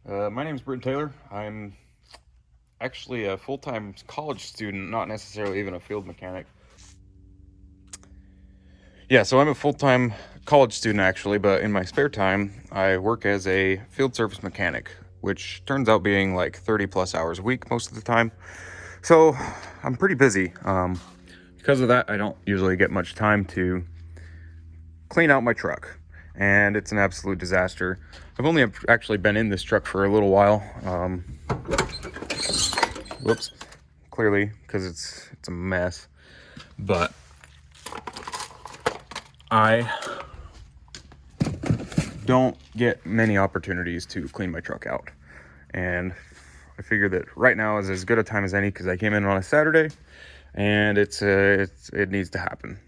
My name is Britton Taylor. I'm actually a full-time college student, not necessarily even a field mechanic. Yeah, so I'm a full-time college student actually, but in my spare time, I work as a field service mechanic, which turns out being like 30 plus hours a week most of the time. So I'm pretty busy. Because of that, I don't usually get much time to clean out my truck, and it's an absolute disaster. I've only actually been in this truck for a little while. Whoops, clearly because it's a mess, but I don't get many opportunities to clean my truck out, and I figured that right now is as good a time as any because I came in on a Saturday, and it needs to happen.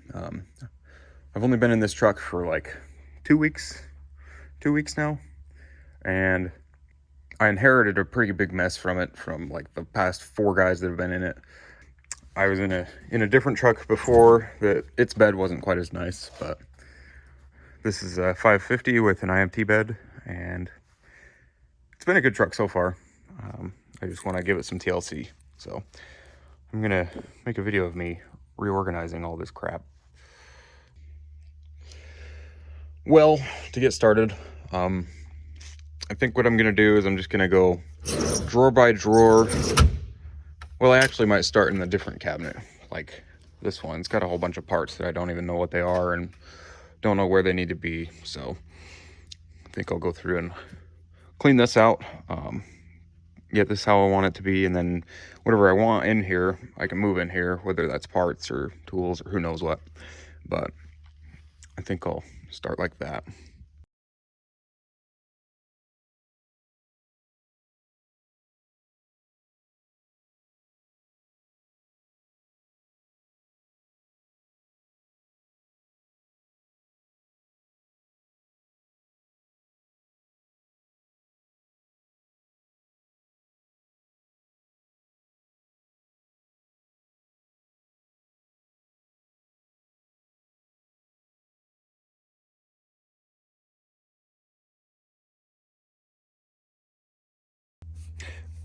I've only been in this truck for like 2 weeks now, and I inherited a pretty big mess from it from like the past 4 guys that have been in it. I was in a different truck before that. Its bed wasn't quite as nice, but this is a 550 with an IMT bed, and it's been a good truck so far. I just want to give it some TLC, so I'm gonna make a video of me reorganizing all this crap. Well, to get started, I think what I'm gonna do is I'm just gonna go drawer by drawer. Well, I actually might start in a different cabinet, like this one. It's got a whole bunch of parts that I don't even know what they are and don't know where they need to be. So I think I'll go through and clean this out, get this how I want it to be, and then whatever I want in here, I can move in here, whether that's parts or tools or who knows what. But I think I'll start like that.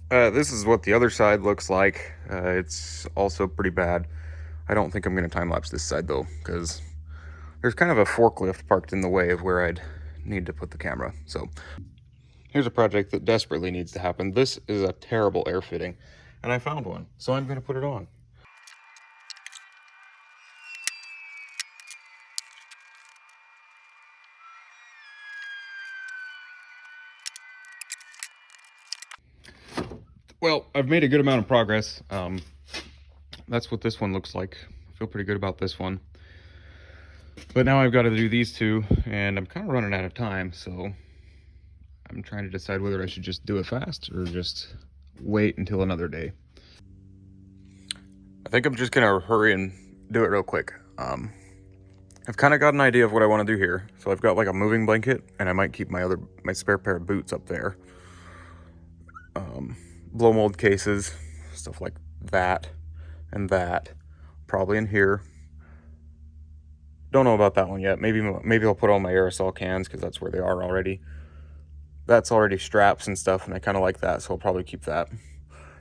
This is what the other side looks like. It's also pretty bad. I don't think I'm going to time lapse this side though, because there's kind of a forklift parked in the way of where I'd need to put the camera. So here's a project that desperately needs to happen. This is a terrible air fitting, and I found one, so I'm going to put it on. Well, I've made a good amount of progress. That's what this one looks like. I feel pretty good about this one. But now I've got to do these two, and I'm kind of running out of time, so I'm trying to decide whether I should just do it fast or just wait until another day. I think I'm just gonna hurry and do it real quick. I've kind of got an idea of what I want to do here. So I've got like a moving blanket, and I might keep my spare pair of boots up there. Blow mold cases, stuff like that and that, probably in here. Don't know about that one yet. Maybe I'll put all my aerosol cans because that's where they are already. That's already straps and stuff, and I kind of like that, so I'll probably keep that.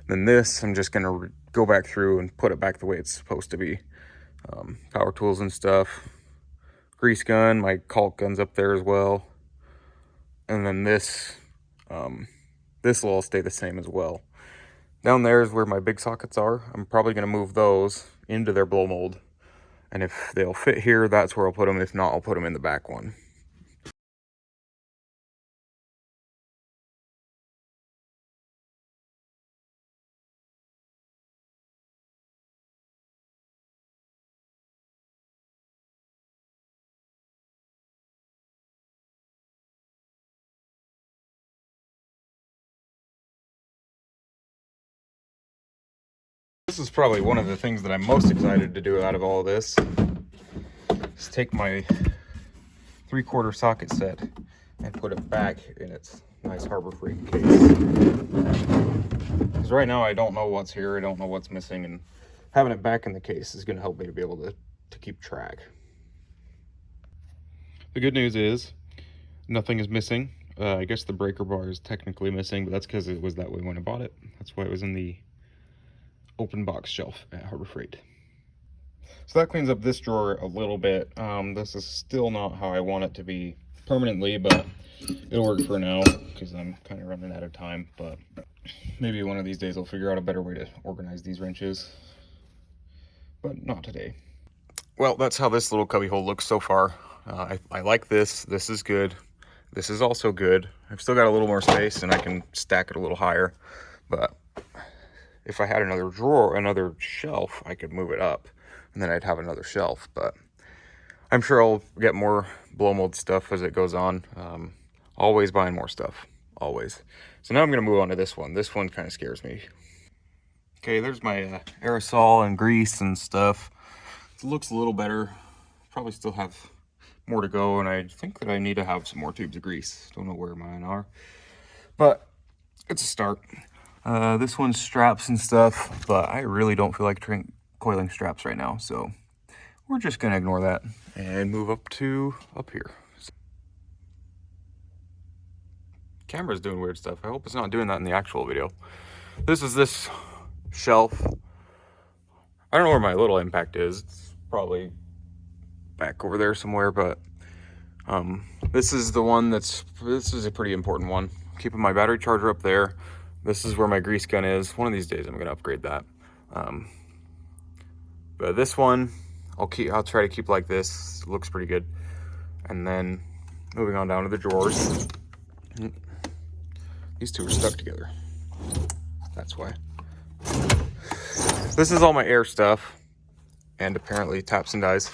Then this, I'm just gonna go back through and put it back the way it's supposed to be. Power tools and stuff. Grease gun, my caulk gun's up there as well. And then this will all stay the same as well. Down there is where my big sockets are. I'm probably gonna move those into their blow mold. And if they'll fit here, that's where I'll put them. If not, I'll put them in the back one. This is probably one of the things that I'm most excited to do out of all of this. Is take my 3/4 socket set and put it back in its nice Harbor Freight case. Because right now I don't know what's here, I don't know what's missing, and having it back in the case is going to help me to be able to keep track. The good news is nothing is missing. I guess the breaker bar is technically missing, but that's because it was that way when I bought it. That's why it was in the open box shelf at Harbor Freight. So that cleans up this drawer a little bit. This is still not how I want it to be permanently, but it'll work for now because I'm kind of running out of time. But maybe one of these days I'll figure out a better way to organize these wrenches, but not today. Well, that's how this little cubby hole looks so far. I like this. This is good. This is also good. I've still got a little more space and I can stack it a little higher, but if I had another drawer, another shelf, I could move it up and then I'd have another shelf. But I'm sure I'll get more blow mold stuff as it goes on. Always buying more stuff, always. So now I'm gonna move on to this one. This one kind of scares me. Okay, there's my aerosol and grease and stuff. It looks a little better. Probably still have more to go, and I think that I need to have some more tubes of grease. Don't know where mine are, but it's a start. This one's straps and stuff, but I really don't feel like coiling straps right now, so we're just gonna ignore that and move up here. Camera's doing weird stuff. I hope it's not doing that in the actual video. This is this shelf. I don't know where my little impact is. It's probably back over there somewhere, but this is the one this is a pretty important one. Keeping my battery charger up there. This is where my grease gun is. One of these days I'm gonna upgrade that. But this one I'll try to keep like this. It looks pretty good. And then moving on down to the drawers. These two are stuck together. That's why. This is all my air stuff, and apparently taps and dies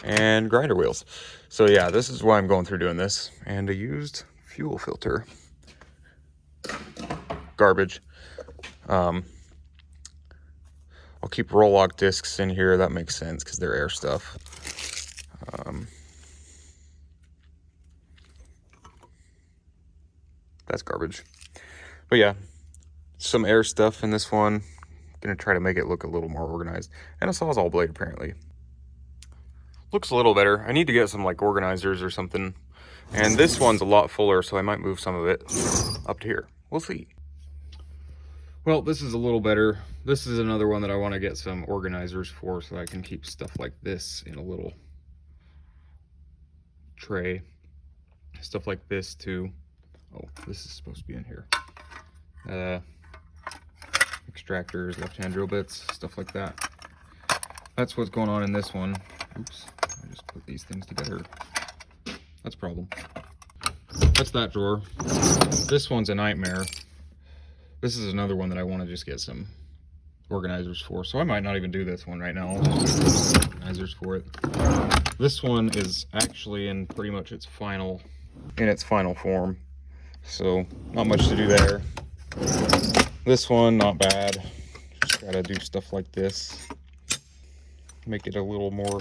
and grinder wheels. So yeah, this is why I'm going through doing this. And a used fuel filter. Garbage. I'll keep roll lock discs in here. That makes sense because they're air stuff. That's garbage. But yeah, some air stuff in this one. Gonna try to make it look a little more organized. And a Sawzall blade apparently. Looks a little better. I need to get some like organizers or something. And this one's a lot fuller, so I might move some of it up to here. We'll see. Well, this is a little better. This is another one that I want to get some organizers for so I can keep stuff like this in a little tray. Stuff like this too. Oh, this is supposed to be in here. Extractors, left-hand drill bits, stuff like that. That's what's going on in this one. Oops, I just put these things together. That's a problem. That's that drawer. This one's a nightmare. This is another one that I want to just get some organizers for. So I might not even do this one right now. I'll just get organizers for it. This one is actually in pretty much its final form. So not much to do there. This one, not bad. Just gotta do stuff like this. Make it a little more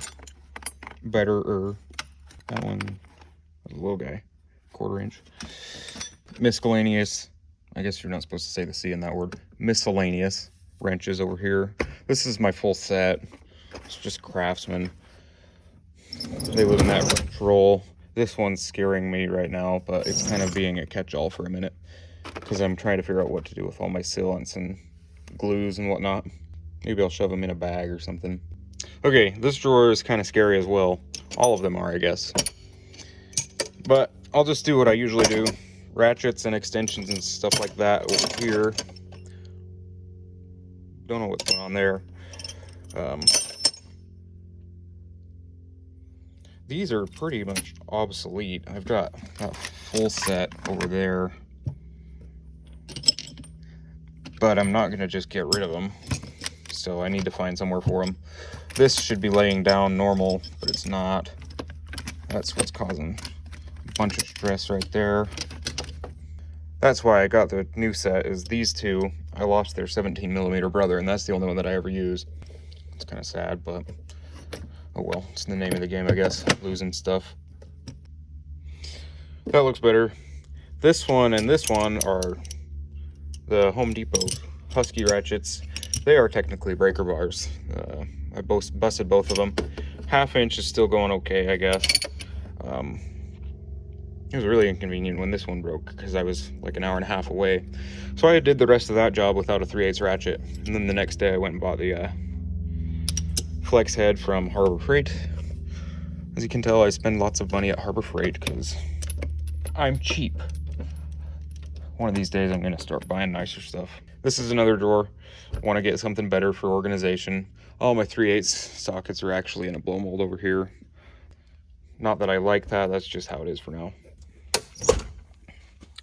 better. That one, a little guy, 1/4 inch. Miscellaneous. I guess you're not supposed to say the C in that word. Miscellaneous wrenches over here. This is my full set. It's just Craftsman. They live in that wrench roll. This one's scaring me right now, but it's kind of being a catch-all for a minute because I'm trying to figure out what to do with all my sealants and glues and whatnot. Maybe I'll shove them in a bag or something. Okay, this drawer is kind of scary as well. All of them are, I guess. But I'll just do what I usually do. Ratchets and extensions and stuff like that over here. Don't know what's going on there. These are pretty much obsolete. I've got that full set over there. But I'm not gonna just get rid of them. So I need to find somewhere for them. This should be laying down normal, but it's not. That's what's causing a bunch of stress right there. That's why I got the new set, is these two. I lost their 17mm brother, and that's the only one that I ever use. It's kind of sad, but oh well, it's the name of the game, I guess, losing stuff. That looks better. This one and this one are the Home Depot Husky ratchets. They are technically breaker bars. I busted both of them. 1/2 inch is still going okay, I guess. It was really inconvenient when this one broke because I was like an hour and a half away. So I did the rest of that job without a 3/8 ratchet. And then the next day I went and bought the flex head from Harbor Freight. As you can tell, I spend lots of money at Harbor Freight because I'm cheap. One of these days I'm gonna start buying nicer stuff. This is another drawer. I want to get something better for organization. All my 3/8 sockets are actually in a blow mold over here. Not that I like that, that's just how it is for now.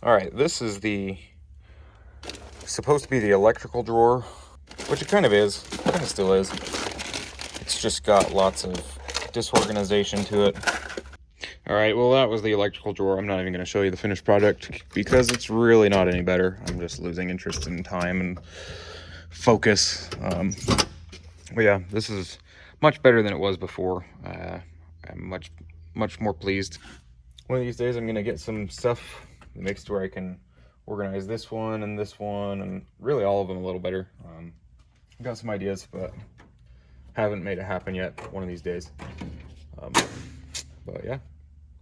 All right, this is supposed to be the electrical drawer, which it kind of is, kind of still is. It's just got lots of disorganization to it. All right, well, that was the electrical drawer. I'm not even going to show you the finished product because it's really not any better. I'm just losing interest in time and focus. But yeah, this is much better than it was before. I'm much more pleased. One of these days, I'm going to get some stuff mixed where I can organize this one and really all of them a little better. I've got some ideas, but haven't made it happen yet. One of these days. But yeah.